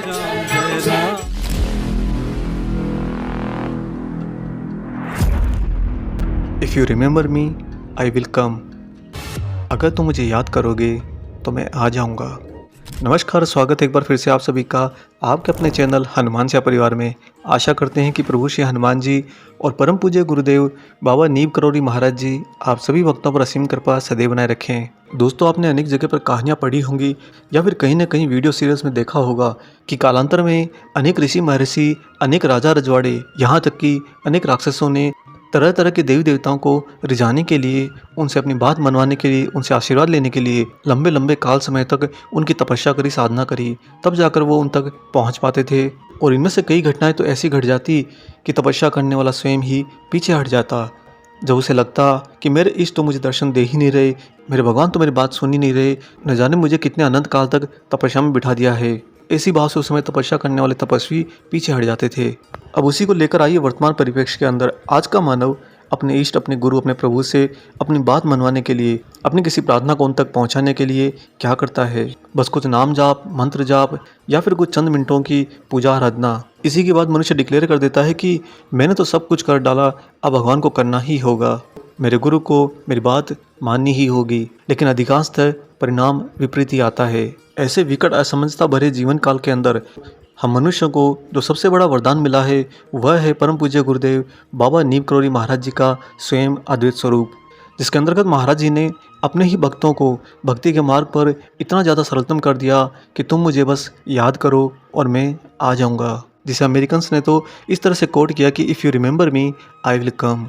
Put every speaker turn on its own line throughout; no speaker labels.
जय Ram.
If you remember me I will come. अगर तुम मुझे याद करोगे तो मैं आ जाऊंगा। नमस्कार, स्वागत है एक बार फिर से आप सभी का आपके अपने चैनल हनुमान सिंह परिवार में। आशा करते हैं कि प्रभु श्री हनुमान जी और परम पूज्य गुरुदेव बाबा नीम करौरी महाराज जी आप सभी भक्तों पर असीम कृपा सदैव बनाए रखें। दोस्तों, आपने अनेक जगह पर कहानियाँ पढ़ी होंगी या फिर कहीं न कहीं वीडियो सीरीज में देखा होगा कि कालांतर में अनेक ऋषि महर्षि, अनेक राजा रजवाड़े, यहाँ तक कि अनेक राक्षसों ने तरह तरह के देवी देवताओं को रिझाने के लिए, उनसे अपनी बात मनवाने के लिए, उनसे आशीर्वाद लेने के लिए लंबे लंबे काल समय तक उनकी तपस्या करी, साधना करी, तब जाकर वो उन तक पहुंच पाते थे। और इनमें से कई घटनाएं तो ऐसी घट जाती कि तपस्या करने वाला स्वयं ही पीछे हट जाता। जब उसे लगता कि मेरे इष्ट तो मुझे दर्शन दे ही नहीं रहे, मेरे भगवान तो मेरी बात सुन ही नहीं रहे, न जाने मुझे कितने अनंत काल तक तपस्या में बिठा दिया है। ऐसी भाव से उस समय तपस्या करने वाले तपस्वी पीछे हट जाते थे। अब उसी को लेकर आइए वर्तमान परिप्रेक्ष्य के अंदर आज का मानव अपने इष्ट, अपने गुरु, अपने प्रभु से अपनी बात मनवाने के लिए, अपनी किसी प्रार्थना को उन तक पहुंचाने के लिए क्या करता है। बस कुछ नाम जाप, मंत्र जाप या फिर कुछ चंद मिनटों की पूजा आराधना, इसी के बाद मनुष्य डिक्लेयर कर देता है कि मैंने तो सब कुछ कर डाला, अब भगवान को करना ही होगा, मेरे गुरु को मेरी बात माननी ही होगी। लेकिन अधिकांशतः परिणाम विपरीत ही आता है। ऐसे विकट असमंजसता भरे जीवन काल के अंदर हम मनुष्यों को जो सबसे बड़ा वरदान मिला है वह है परम पूज्य गुरुदेव बाबा नीम करौरी महाराज जी का स्वयं अद्वैत स्वरूप, जिसके अंतर्गत महाराज जी ने अपने ही भक्तों को भक्ति के मार्ग पर इतना ज़्यादा सरलतम कर दिया कि तुम मुझे बस याद करो और मैं आ जाऊंगा, जिसे अमेरिकन्स ने तो इस तरह से कोट किया कि if you remember me I will come.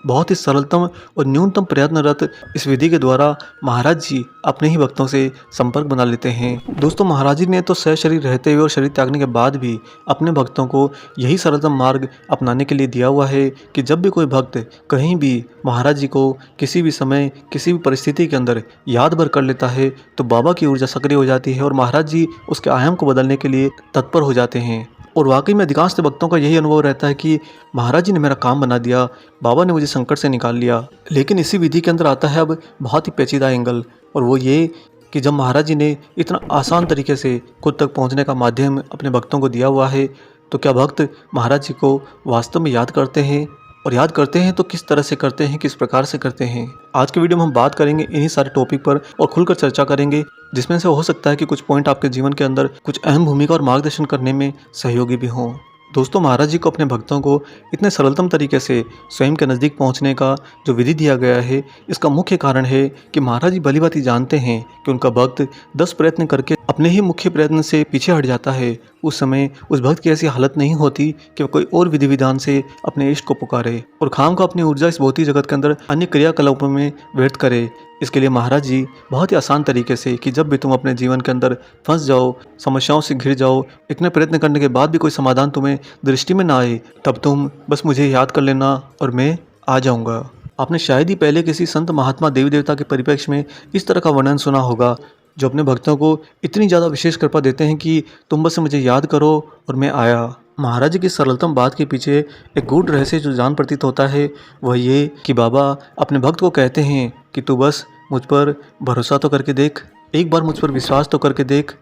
बहुत ही सरलतम और न्यूनतम प्रयत्नरत इस विधि के द्वारा महाराज जी अपने ही भक्तों से संपर्क बना लेते हैं। दोस्तों, महाराज जी ने तो सशरीर रहते हुए और शरीर त्यागने के बाद भी अपने भक्तों को यही सरलतम मार्ग अपनाने के लिए दिया हुआ है कि जब भी कोई भक्त कहीं भी महाराज जी को किसी भी समय, किसी भी परिस्थिति के अंदर याद भर कर लेता है तो बाबा की ऊर्जा सक्रिय हो जाती है और महाराज जी उसके आयाम को बदलने के लिए तत्पर हो जाते हैं। और वाकई में अधिकांश भक्तों का यही अनुभव रहता है कि महाराज जी ने मेरा काम बना दिया, बाबा ने मुझे संकट से निकाल लिया। लेकिन इसी विधि के अंदर आता है अब बहुत ही पेचीदा एंगल, और वो ये कि जब महाराज जी ने इतना आसान तरीके से खुद तक पहुंचने का माध्यम अपने भक्तों को दिया हुआ है, तो क्या भक्त महाराज जी को वास्तव में याद करते हैं? और याद करते हैं तो किस तरह से करते हैं, किस प्रकार से करते हैं? आज के वीडियो में हम बात करेंगे इन्हीं सारे टॉपिक पर और खुलकर चर्चा करेंगे, जिसमें से हो सकता है कि कुछ पॉइंट आपके जीवन के अंदर कुछ अहम भूमिका और मार्गदर्शन करने में सहयोगी भी हों। दोस्तों, महाराज जी को अपने भक्तों को इतने सरलतम तरीके से स्वयं के नज़दीक पहुंचने का जो विधि दिया गया है, इसका मुख्य कारण है कि महाराज जी भलीभांति जानते हैं कि उनका भक्त 10 प्रयत्न करके अपने ही मुख्य प्रयत्न से पीछे हट जाता है, उस समय उस भक्त की ऐसी हालत नहीं होती कि वह कोई और विधि विधान से अपने इष्ट को पुकारे और खाम का अपनी ऊर्जा इस भौतिक जगत के अंदर अन्य क्रियाकलापों में व्यर्थ करे। इसके लिए महाराज जी बहुत ही आसान तरीके से कि जब भी तुम अपने जीवन के अंदर फंस जाओ, समस्याओं से घिर जाओ, इतने प्रयत्न करने के बाद भी कोई समाधान तुम्हें दृष्टि में ना आए, तब तुम बस मुझे याद कर लेना और मैं आ जाऊंगा। आपने शायद ही पहले किसी संत, महात्मा, देवी देवता के परिप्रेक्ष्य में इस तरह का वर्णन सुना होगा, जो अपने भक्तों को इतनी ज़्यादा विशेष कृपा देते हैं कि तुम बस मुझे याद करो और मैं आया। महाराज जी की सरलतम बात के पीछे एक गूढ़ रहस्य जो जान प्रतीत होता है वह ये कि बाबा अपने भक्त को कहते हैं कि तू बस मुझ पर भरोसा तो करके देख, एक बार मुझ पर विश्वास तो करके देख,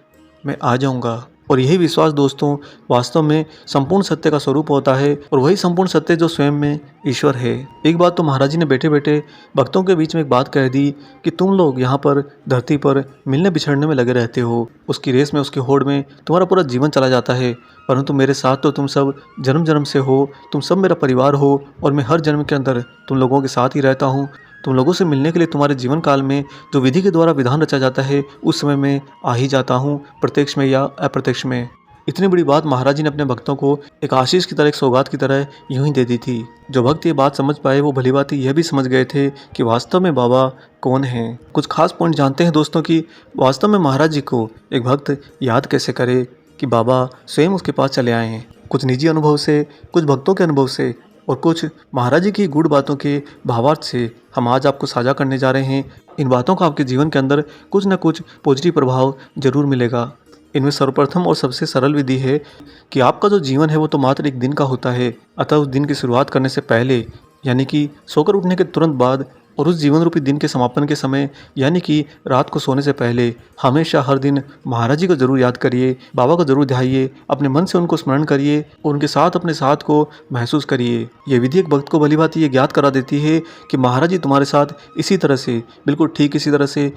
मैं आ जाऊंगा। और यही विश्वास दोस्तों वास्तव में संपूर्ण सत्य का स्वरूप होता है, और वही संपूर्ण सत्य जो स्वयं में ईश्वर है। एक बात तो महाराज जी ने बैठे बैठे भक्तों के बीच में एक बात कह दी कि तुम लोग यहाँ पर धरती पर मिलने बिछड़ने में लगे रहते हो, उसकी रेस में, उसकी होड़ में तुम्हारा पूरा जीवन चला जाता है, परंतु मेरे साथ तो तुम सब जन्म जन्म से हो, तुम सब मेरा परिवार हो, और मैं हर जन्म के अंदर तुम लोगों के साथ ही रहता हूँ। तुम लोगों से मिलने के लिए तुम्हारे जीवन काल में जो विधि के द्वारा विधान रचा जाता है उस समय में आ ही जाता हूँ, प्रत्यक्ष में या अप्रत्यक्ष में। इतनी बड़ी बात महाराज जी ने अपने भक्तों को एक आशीष की तरह, एक सौगात की तरह यूं ही दे दी थी। जो भक्त ये बात समझ पाए वो भलीभांति यह भी समझ गए थे कि वास्तव में बाबा कौन हैं। कुछ खास पॉइंट जानते हैं दोस्तों कि वास्तव में महाराज जी को एक भक्त याद कैसे करे कि बाबा स्वयं उसके पास चले आए हैं। कुछ निजी अनुभव से, कुछ भक्तों के अनुभव से और कुछ महाराज जी की गूढ़ बातों के भावार्थ से हम आज आपको साझा करने जा रहे हैं। इन बातों का आपके जीवन के अंदर कुछ न कुछ पॉजिटिव प्रभाव जरूर मिलेगा। इनमें सर्वप्रथम और सबसे सरल विधि है कि आपका जो जीवन है वो तो मात्र एक दिन का होता है, अतः उस दिन की शुरुआत करने से पहले, यानी कि सोकर उठने के तुरंत बाद और उस जीवन रूपी दिन के समापन के समय यानी कि रात को सोने से पहले हमेशा हर दिन महाराज जी को जरूर याद करिए, बाबा को जरूर ध्याइए, अपने मन से उनको स्मरण करिए और उनके साथ अपने साथ को महसूस करिए। ये विधि एक भक्त को भली भांति ये ज्ञात करा देती है कि महाराज जी तुम्हारे साथ इसी तरह से, बिल्कुल ठीक इसी तरह से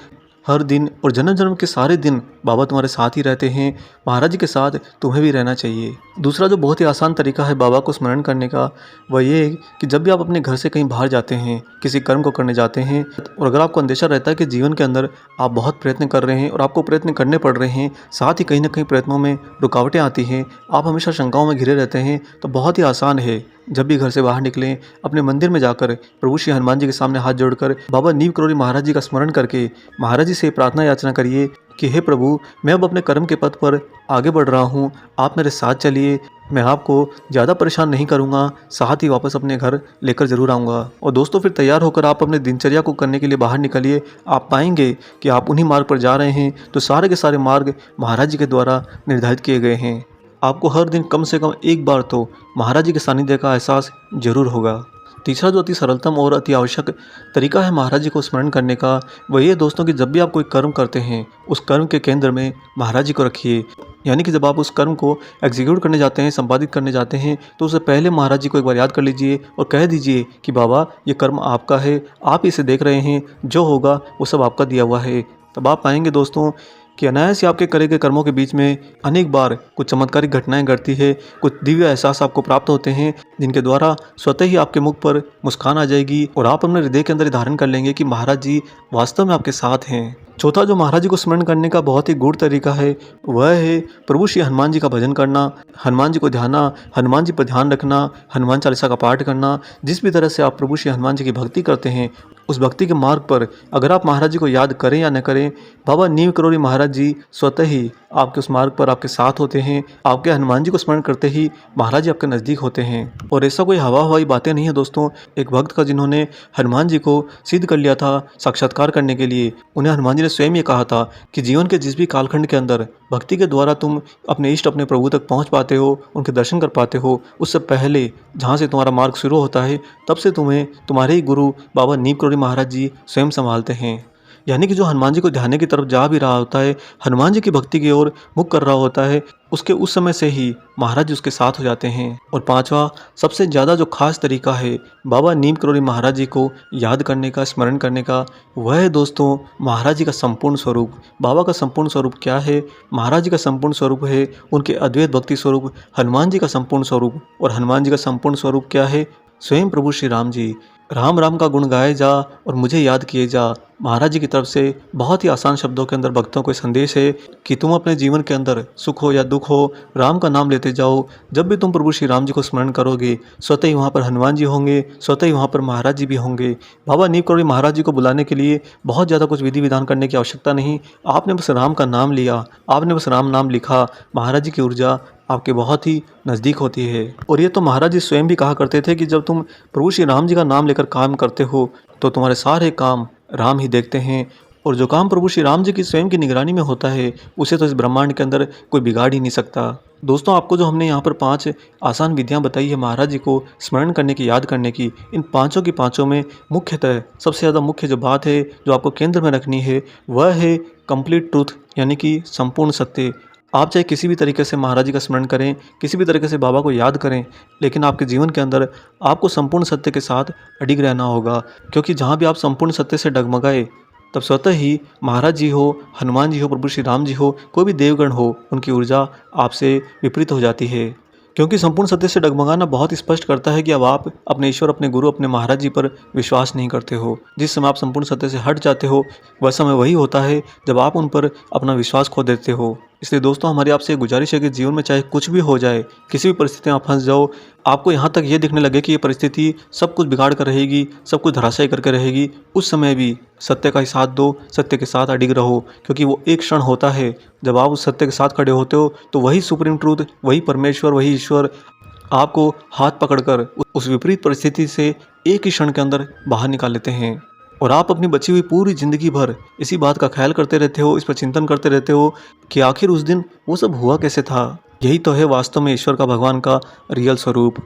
हर दिन और जन्म जन्म के सारे दिन बाबा तुम्हारे साथ ही रहते हैं। महाराज जी के साथ तुम्हें भी रहना चाहिए। दूसरा जो बहुत ही आसान तरीका है बाबा को स्मरण करने का, वह ये है कि जब भी आप अपने घर से कहीं बाहर जाते हैं, किसी कर्म को करने जाते हैं और अगर आपको अंदेशा रहता है कि जीवन के अंदर आप बहुत प्रयत्न कर रहे हैं और आपको प्रयत्न करने पड़ रहे हैं, साथ ही कहीं ना कहीं प्रयत्नों में रुकावटें आती हैं, आप हमेशा शंकाओं में घिरे रहते हैं, तो बहुत ही आसान है जब भी घर से बाहर निकलें अपने मंदिर में जाकर प्रभु श्री हनुमान जी के सामने हाथ जोड़कर बाबा नीम करोड़ी महाराज जी का स्मरण करके महाराज जी से प्रार्थना याचना करिए कि हे प्रभु, मैं अब अपने कर्म के पथ पर आगे बढ़ रहा हूँ, आप मेरे साथ चलिए, मैं आपको ज़्यादा परेशान नहीं करूँगा, साथ ही वापस अपने घर लेकर ज़रूर आऊँगा। और दोस्तों फिर तैयार होकर आप अपने दिनचर्या को करने के लिए बाहर निकलिए। आप पाएंगे कि आप उन्हीं मार्ग पर जा रहे हैं तो सारे के सारे मार्ग महाराज जी के द्वारा निर्धारित किए गए हैं। आपको हर दिन कम से कम एक बार तो महाराज जी के सानिध्य का एहसास जरूर होगा। तीसरा जो अति सरलतम और अति आवश्यक तरीका है महाराज जी को स्मरण करने का, वह ये दोस्तों कि जब भी आप कोई कर्म करते हैं उस कर्म के केंद्र में महाराज जी को रखिए। यानी कि जब आप उस कर्म को एग्जीक्यूट करने जाते हैं, संपादित करने जाते हैं, तो उससे पहले महाराज जी को एक बार याद कर लीजिए और कह दीजिए कि बाबा ये कर्म आपका है, आप इसे देख रहे हैं, जो होगा वो सब आपका दिया हुआ है। तब आप पाएंगे दोस्तों कि अनायास ही आपके करे गए कर्मों के बीच में अनेक बार कुछ चमत्कारिक घटनाएं घटती है, कुछ दिव्य एहसास आपको प्राप्त होते हैं जिनके द्वारा स्वतः ही आपके मुख पर मुस्कान आ जाएगी और आप अपने हृदय के अंदर धारण कर लेंगे कि महाराज जी वास्तव में आपके साथ हैं। चौथा जो महाराज जी को स्मरण करने का बहुत ही गूढ़ तरीका है वह है प्रभु श्री हनुमान जी का भजन करना, हनुमान जी को ध्याना, हनुमान जी पर ध्यान रखना, हनुमान चालीसा का पाठ करना। जिस भी तरह से आप प्रभु श्री हनुमान जी की भक्ति करते हैं उस भक्ति के मार्ग पर अगर आप महाराज जी को याद करें या न करें, बाबा नीम करोड़ी महाराज जी स्वतः ही आपके उस मार्ग पर आपके साथ होते हैं। आपके हनुमान जी को स्मरण करते ही महाराज जी आपके नज़दीक होते हैं। और ऐसा कोई हवा हवाई बातें नहीं है दोस्तों। एक भक्त का जिन्होंने हनुमान जी को सिद्ध कर लिया था साक्षात्कार करने के लिए, उन्हें हनुमान जी ने स्वयं ये कहा था कि जीवन के जिस भी कालखंड के अंदर भक्ति के द्वारा तुम अपने इष्ट अपने प्रभु तक पहुँच पाते हो, उनके दर्शन कर पाते हो, उससे पहले जहाँ से तुम्हारा मार्ग शुरू होता है तब से तुम्हें तुम्हारे ही गुरु बाबा नीम करोड़ी महाराज जी स्वयं संभालते हैं। यानी कि जो हनुमान जी को ध्यान की तरफ जा भी रहा होता है, हनुमान जी की भक्ति की ओर मुख कर रहा होता है, उसके उस समय से ही महाराज जी उसके साथ हो जाते हैं। और पांचवा सबसे ज़्यादा जो खास तरीका है बाबा नीम करोड़ी महाराज जी को याद करने का, स्मरण करने का, वह है दोस्तों महाराज जी का संपूर्ण स्वरूप। बाबा का संपूर्ण स्वरूप क्या है? महाराज जी का संपूर्ण स्वरूप है उनके अद्वैत भक्ति स्वरूप, हनुमान जी का संपूर्ण स्वरूप। और हनुमान जी का संपूर्ण स्वरूप क्या है? स्वयं प्रभु श्री राम जी। राम राम का गुण गाए जा और मुझे याद किए जा। महाराज जी की तरफ से बहुत ही आसान शब्दों के अंदर भक्तों को संदेश है कि तुम अपने जीवन के अंदर सुख हो या दुख हो, राम का नाम लेते जाओ। जब भी तुम प्रभु श्री राम जी को स्मरण करोगे स्वतः ही वहाँ पर हनुमान जी होंगे, स्वतः ही वहाँ पर महाराज जी भी होंगे। बाबा नीम करोड़ी महाराज जी को बुलाने के लिए बहुत ज़्यादा कुछ विधि विधान करने की आवश्यकता नहीं। आपने बस राम का नाम लिया, आपने बस राम नाम लिखा, महाराज जी की ऊर्जा आपके बहुत ही नज़दीक होती है। और ये तो महाराज जी स्वयं भी कहा करते थे कि जब तुम प्रभु श्री राम जी का नाम लेकर काम करते हो तो तुम्हारे सारे काम राम ही देखते हैं। और जो काम प्रभु श्री राम जी की स्वयं की निगरानी में होता है उसे तो इस ब्रह्मांड के अंदर कोई बिगाड़ ही नहीं सकता। दोस्तों आपको जो हमने यहाँ पर 5 आसान विधियाँ बताई है महाराज जी को स्मरण करने की, याद करने की, इन पाँचों की पाँचों में मुख्यतः सबसे ज़्यादा मुख्य जो बात है जो आपको केंद्र में रखनी है वह है कंप्लीट ट्रूथ, यानी कि संपूर्ण सत्य। आप चाहे किसी भी तरीके से महाराज जी का स्मरण करें, किसी भी तरीके से बाबा को याद करें, लेकिन आपके जीवन के अंदर आपको संपूर्ण सत्य के साथ अडिग रहना होगा। क्योंकि जहाँ भी आप संपूर्ण सत्य से डगमगाए तब स्वतः ही महाराज जी हो, हनुमान जी हो, प्रभु श्री राम जी हो, कोई भी देवगण हो, उनकी ऊर्जा आपसे विपरीत हो जाती है। क्योंकि संपूर्ण सत्य से डगमगाना बहुत स्पष्ट करता है कि अब आप अपने ईश्वर, अपने गुरु, अपने महाराज जी पर विश्वास नहीं करते हो। जिस समय आप संपूर्ण सत्य से हट जाते हो वह समय वही होता है जब आप उन पर अपना विश्वास खो देते हो। इसलिए दोस्तों हमारी आपसे गुजारिश है कि जीवन में चाहे कुछ भी हो जाए, किसी भी परिस्थिति में आप फंस जाओ, आपको यहाँ तक ये दिखने लगे कि ये परिस्थिति सब कुछ बिगाड़ कर रहेगी, सब कुछ धराशायी करके रहेगी, उस समय भी सत्य का ही साथ दो, सत्य के साथ अडिग रहो। क्योंकि वो एक क्षण होता है जब आप उस सत्य के साथ खड़े होते हो तो वही सुप्रीम ट्रूथ, वही परमेश्वर, वही ईश्वर आपको हाथ पकड़कर उस विपरीत परिस्थिति से एक ही क्षण के अंदर बाहर निकाल लेते हैं। और आप अपनी बची हुई पूरी ज़िंदगी भर इसी बात का ख्याल करते रहते हो, इस पर चिंतन करते रहते हो कि आखिर उस दिन वो सब हुआ कैसे था। यही तो है वास्तव में ईश्वर का, भगवान का रियल स्वरूप।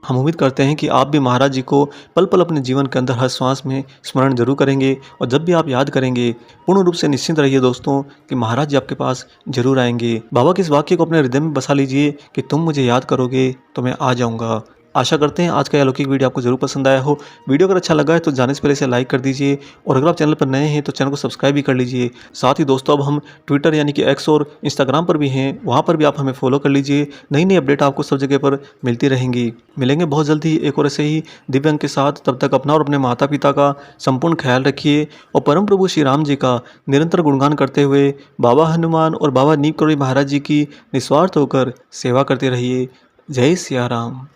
हम उम्मीद करते हैं कि आप भी महाराज जी को पल पल अपने जीवन के अंदर हर श्वास में स्मरण जरूर करेंगे, और जब भी आप याद करेंगे पूर्ण रूप से निश्चिंत रहिए दोस्तों कि महाराज जी आपके पास जरूर आएंगे। बाबा के इस वाक्य को अपने हृदय में बसा लीजिए कि तुम मुझे याद करोगे तो मैं आ जाऊंगा। आशा करते हैं आज का यह अलौकिक वीडियो आपको जरूर पसंद आया हो। वीडियो अगर अच्छा लगा है तो जाने से पहले इसे लाइक कर दीजिए, और अगर आप चैनल पर नए हैं तो चैनल को सब्सक्राइब भी कर लीजिए। साथ ही दोस्तों अब हम ट्विटर यानी कि एक्स और इंस्टाग्राम पर भी हैं, वहाँ पर भी आप हमें फॉलो कर लीजिए। नई नई अपडेट आपको सब जगह पर मिलती रहेंगी। मिलेंगे बहुत जल्दी एक और ऐसे ही दिव्य अंक के साथ। तब तक अपना और अपने माता पिता का संपूर्ण ख्याल रखिए, और परम प्रभु श्री राम जी का निरंतर गुणगान करते हुए बाबा हनुमान और बाबा नीम करोड़ी महाराज जी की निस्वार्थ होकर सेवा करते रहिए। जय सिया राम।